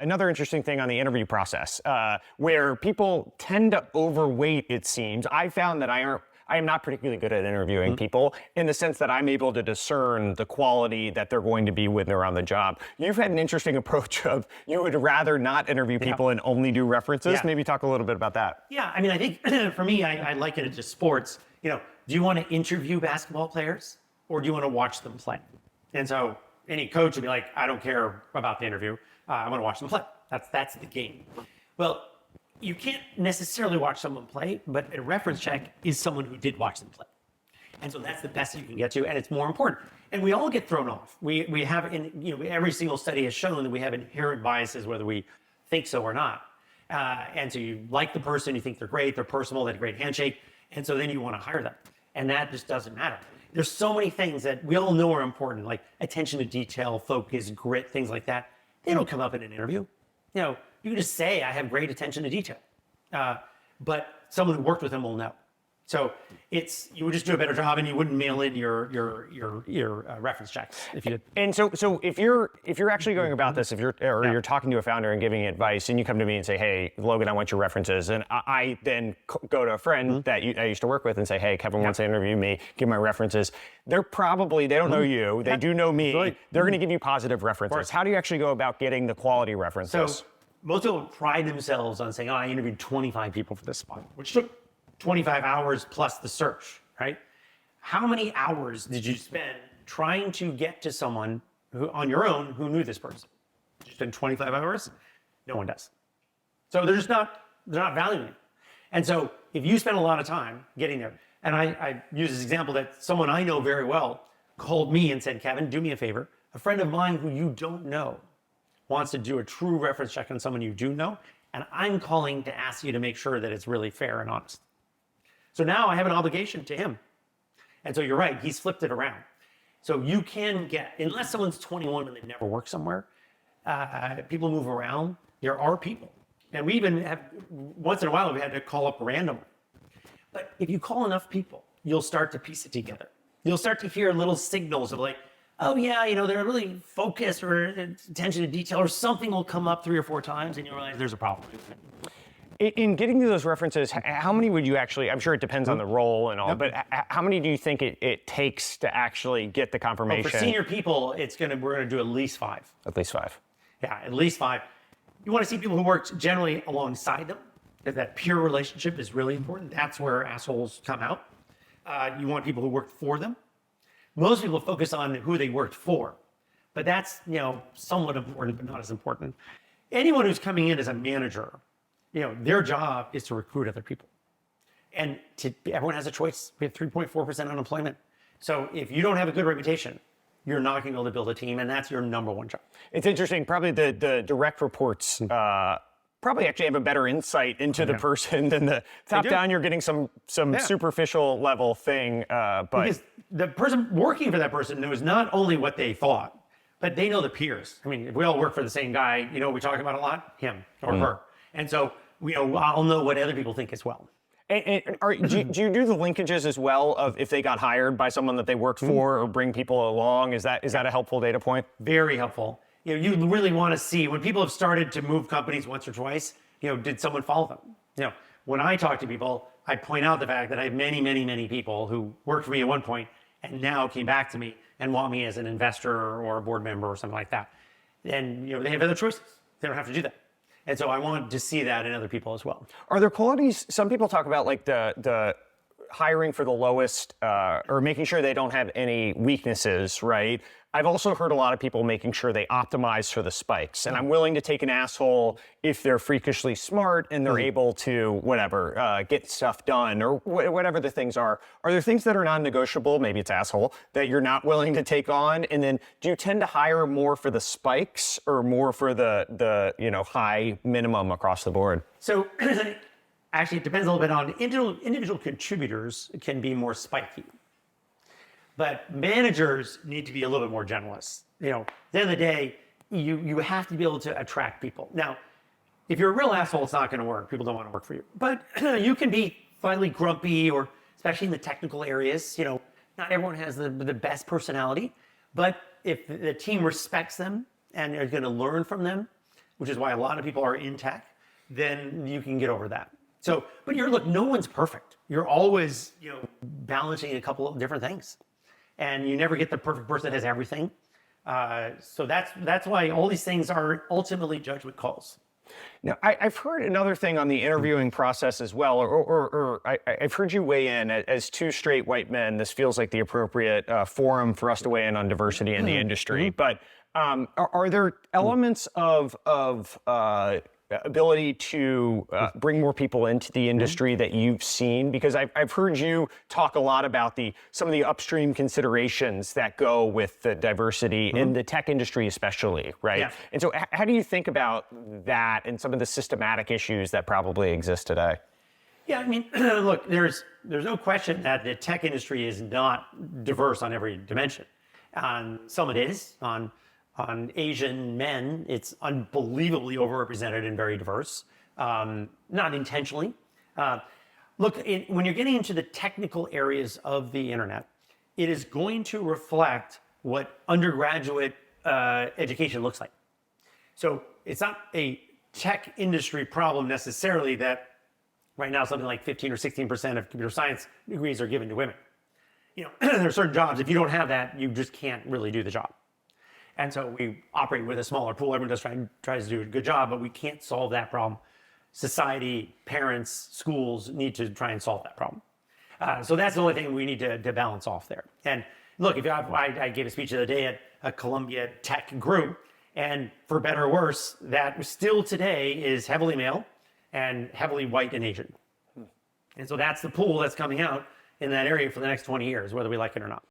Another interesting thing on the interview process, where people tend to overweight, it seems. I found that I am not particularly good at interviewing people in the sense that I'm able to discern the quality that they're going to be when they're on the job. You've had an interesting approach of you would rather not interview people and only do references. Maybe talk a little bit about that. Yeah, I mean, I think for me, I liken it to sports. Do you want to interview basketball players or do you want to watch them play? And so any coach would be like, I don't care about the interview. I want to watch them play. That's the game. Well, you can't necessarily watch someone play, but a reference check is someone who did watch them play. And so that's the best you can get to, and it's more important. And we all get thrown off. We have, every single study has shown that we have inherent biases, whether we think so or not. And so you like the person, you think they're great, they're personal, they had a great handshake, and so then you want to hire them. And that just doesn't matter. There's so many things that we all know are important, like attention to detail, focus, grit, things like that. They don't come up in an interview. You can just say, I have great attention to detail. But someone who worked with them will know. So you would just do a better job and you wouldn't mail in your reference checks if you did. And so if you're actually going about this, you're talking to a founder and giving advice, and you come to me and say, hey, Logan, I want your references, and I then go to a friend that I used to work with and say, hey, Kevin wants to interview me, give my references. They don't know you, they do know me. Right. They're going to give you positive references. How do you actually go about getting the quality references? So most people pride themselves on saying, I interviewed 25 people for this spot, which took 25 hours plus the search, right? How many hours did you spend trying to get to someone who, on your own, who knew this person? Did you spend 25 hours? No one does. So they're not valuing it. And so if you spend a lot of time getting there, and I use this example that someone I know very well called me and said, Kevin, do me a favor. A friend of mine who you don't know wants to do a true reference check on someone you do know, and I'm calling to ask you to make sure that it's really fair and honest. So now I have an obligation to him. And so you're right, he's flipped it around. So you can get, unless someone's 21 and they've never worked somewhere, people move around. There are people. And we even have, once in a while, we had to call up randomly. But if you call enough people, you'll start to piece it together. You'll start to hear little signals of like, oh yeah, they're really focused or attention to detail, or something will come up 3 or 4 times and you realize there's a problem. In getting to those references, how many would you actually, I'm sure it depends on the role and all, but how many do you think it takes to actually get the confirmation? Well, for senior people, we're gonna do at least 5. At least 5. Yeah, at least 5. You wanna see people who worked generally alongside them, because that peer relationship is really important. That's where assholes come out. You want people who worked for them. Most people focus on who they worked for, but that's, somewhat important, but not as important. Anyone who's coming in as a manager, their job is to recruit other people. And everyone has a choice. We have 3.4% unemployment. So if you don't have a good reputation, you're not going to be able to build a team, and that's your number one job. It's interesting. Probably the direct reports probably actually have a better insight into the person than the top-down. You're getting some superficial level thing. But because the person working for that person knows not only what they thought, but they know the peers. I mean, if we all work for the same guy, we talk about a lot, him or her. And so I'll know what other people think as well. And do you do the linkages as well of if they got hired by someone that they worked for or bring people along? Is that a helpful data point? Very helpful. You really want to see when people have started to move companies once or twice, did someone follow them? When I talk to people, I point out the fact that I have many, many, many people who worked for me at one point and now came back to me and want me as an investor or a board member or something like that. And they have other choices. They don't have to do that. And so I want to see that in other people as well. Are there qualities, some people talk about like the hiring for the lowest or making sure they don't have any weaknesses, right? I've also heard a lot of people making sure they optimize for the spikes. And I'm willing to take an asshole if they're freakishly smart and they're able to, get stuff done or whatever the things are. Are there things that are non-negotiable, maybe it's asshole, that you're not willing to take on? And then do you tend to hire more for the spikes or more for the high minimum across the board? So actually, it depends a little bit on individual contributors can be more spiky. But managers need to be a little bit more generous. At the end of the day, you have to be able to attract people. Now, if you're a real asshole, it's not going to work. People don't want to work for you. But you can be finally grumpy, or especially in the technical areas. Not everyone has the best personality. But if the team respects them and are going to learn from them, which is why a lot of people are in tech, then you can get over that. So, but look, no one's perfect. You're always, balancing a couple of different things, and you never get the perfect person that has everything. So that's why all these things are ultimately judgment calls. Now, I've heard another thing on the interviewing process as well, or I've heard you weigh in as two straight white men. This feels like the appropriate forum for us to weigh in on diversity in the industry. But are there elements of ability to bring more people into the industry that you've seen? Because I've heard you talk a lot about some of the upstream considerations that go with the diversity in the tech industry especially, right? Yeah. And so how do you think about that and some of the systematic issues that probably exist today? Yeah, I mean, look, there's no question that the tech industry is not diverse on every dimension. Some it is. On Asian men, it's unbelievably overrepresented and very diverse, not intentionally. Look, when you're getting into the technical areas of the internet, it is going to reflect what undergraduate education looks like. So it's not a tech industry problem necessarily that right now something like 15 or 16% of computer science degrees are given to women. There are certain jobs, if you don't have that, you just can't really do the job. And so we operate with a smaller pool. Everyone tries to do a good job, but we can't solve that problem. Society, parents, schools need to try and solve that problem. So that's the only thing we need to balance off there. And look, I gave a speech the other day at a Columbia Tech group, and for better or worse, that still today is heavily male and heavily white and Asian. And so that's the pool that's coming out in that area for the next 20 years, whether we like it or not.